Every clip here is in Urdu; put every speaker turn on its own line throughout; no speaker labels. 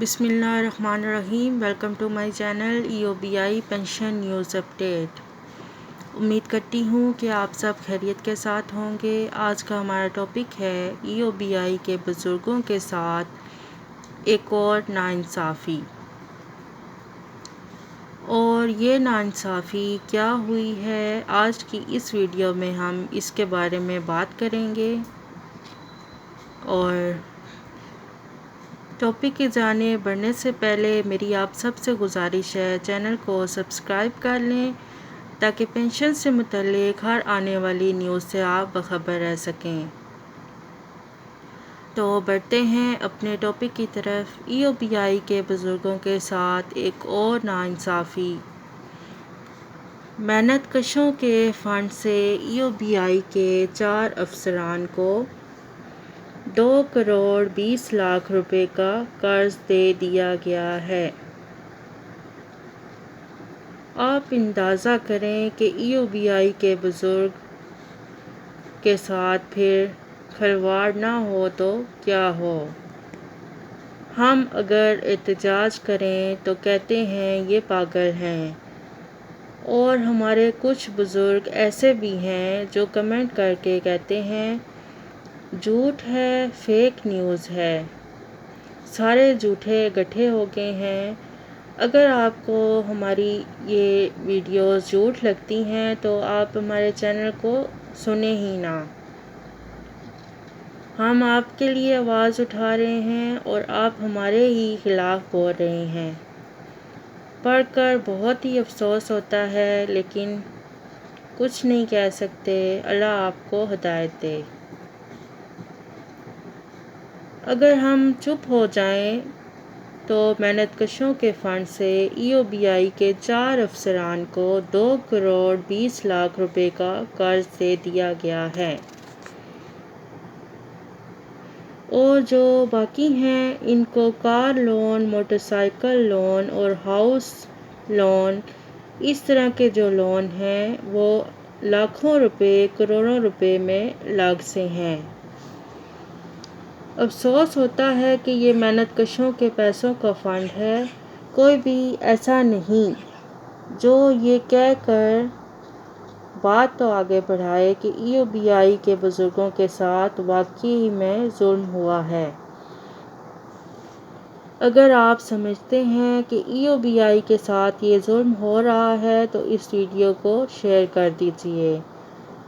بسم اللہ الرحمن الرحیم۔ Welcome to my channel EOBI pension news update. امید کرتی ہوں کہ آپ سب خیریت کے ساتھ ہوں گے۔ آج کا ہمارا ٹاپک ہے EOBI کے بزرگوں کے ساتھ ایک اور ناانصافی۔ اور یہ ناانصافی کیا ہوئی ہے، آج کی اس ویڈیو میں ہم اس کے بارے میں بات کریں گے۔ اور ٹاپک کی جانب بڑھنے سے پہلے میری آپ سب سے گزارش ہے، چینل کو سبسکرائب کر لیں تاکہ پینشن سے متعلق ہر آنے والی نیوز سے آپ باخبر رہ سکیں۔ تو بڑھتے ہیں اپنے ٹاپک کی طرف۔ EOBI کے بزرگوں کے ساتھ ایک اور ناانصافی۔ محنت کشوں کے فنڈ سے EOBI کے 4 افسران کو 2,20,00,000 روپے کا قرض دے دیا گیا ہے۔ آپ اندازہ کریں کہ EOBI کے بزرگ کے ساتھ پھر کھلواڑ نہ ہو تو کیا ہو۔ ہم اگر احتجاج کریں تو کہتے ہیں یہ پاگل ہیں، اور ہمارے کچھ بزرگ ایسے بھی ہیں جو کمنٹ کر کے کہتے ہیں جھوٹ ہے، فیک نیوز ہے، سارے جھوٹے گٹھے ہو گئے ہیں۔ اگر آپ کو ہماری یہ ویڈیوز جھوٹ لگتی ہیں تو آپ ہمارے چینل کو سنیں ہی نہ۔ ہم آپ کے لیے آواز اٹھا رہے ہیں اور آپ ہمارے ہی خلاف بول رہے ہیں۔ پڑھ کر بہت ہی افسوس ہوتا ہے، لیکن کچھ نہیں کہہ سکتے۔ اللہ آپ کو ہدایت دے۔ اگر ہم چپ ہو جائیں تو محنت کشوں کے فنڈ سے EOBI کے 4 افسران کو 2,20,00,000 روپے کا قرض دے دیا گیا ہے، اور جو باقی ہیں ان کو car loan, motor cycle loan اور ہاؤس لون، اس طرح کے جو لون ہیں وہ لاکھوں روپے، کروڑوں روپے میں لاگتے ہیں۔ افسوس ہوتا ہے کہ یہ محنت کشوں کے پیسوں کا فنڈ ہے۔ کوئی بھی ایسا نہیں جو یہ کہہ کر بات تو آگے بڑھائے کہ EOBI کے بزرگوں کے ساتھ واقعی میں ظلم ہوا ہے۔ اگر آپ سمجھتے ہیں کہ EOBI کے ساتھ یہ ظلم ہو رہا ہے تو اس ویڈیو کو شیئر کر دیجیے۔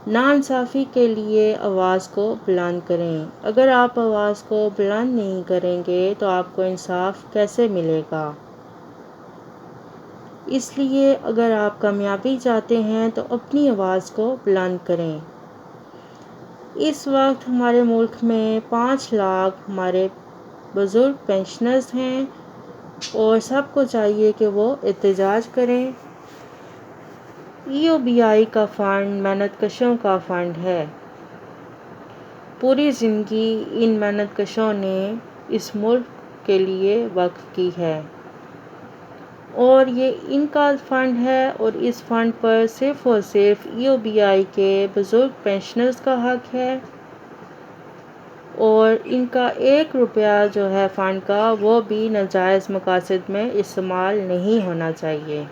ناانصافی کے لیے آواز کو بلند کریں۔ اگر آپ آواز کو بلند نہیں کریں گے تو آپ کو انصاف کیسے ملے گا؟ اس لیے اگر آپ کامیابی چاہتے ہیں تو اپنی آواز کو بلند کریں۔ اس وقت ہمارے ملک میں 5 لاکھ ہمارے بزرگ پینشنرز ہیں، اور سب کو چاہیے کہ وہ احتجاج کریں۔ EOBI کا فنڈ محنت کشوں کا فنڈ ہے۔ پوری زندگی ان محنت کشوں نے اس ملک کے لیے وقف کی ہے، اور یہ ان کا فنڈ ہے، اور اس فنڈ پر صرف اور صرف EOBI کے بزرگ پینشنرز کا حق ہے، اور ان کا 1 روپیہ جو ہے فنڈ کا وہ بھی ناجائز مقاصد میں استعمال نہیں ہونا چاہیے۔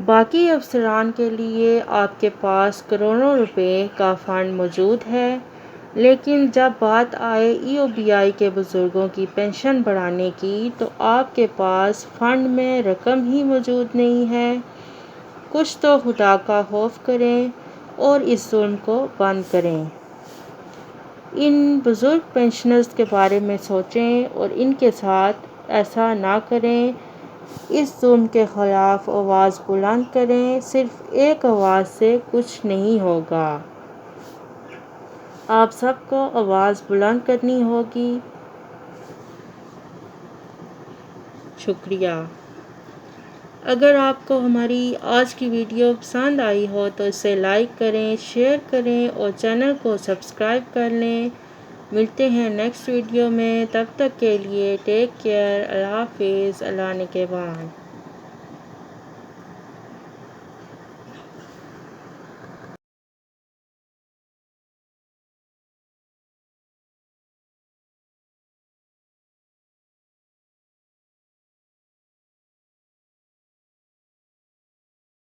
باقی افسران کے لیے آپ کے پاس کروڑوں روپے کا فنڈ موجود ہے، لیکن جب بات آئے EOBI کے بزرگوں کی پینشن بڑھانے کی تو آپ کے پاس فنڈ میں رقم ہی موجود نہیں ہے۔ کچھ تو خدا کا خوف کریں اور اس ظلم کو بند کریں۔ ان بزرگ پینشنرز کے بارے میں سوچیں اور ان کے ساتھ ایسا نہ کریں۔ اس ظلم کے خلاف آواز بلند کریں۔ صرف ایک آواز سے کچھ نہیں ہوگا، آپ سب کو آواز بلند کرنی ہوگی۔ شکریہ۔ اگر آپ کو ہماری آج کی ویڈیو پسند آئی ہو تو اسے لائک کریں، شیئر کریں اور چینل کو سبسکرائب کر لیں۔ ملتے ہیں نیکسٹ ویڈیو میں، تب تک کے لیے ٹیک کیئر۔ اللہ حافظ۔ اللہ نگہبان۔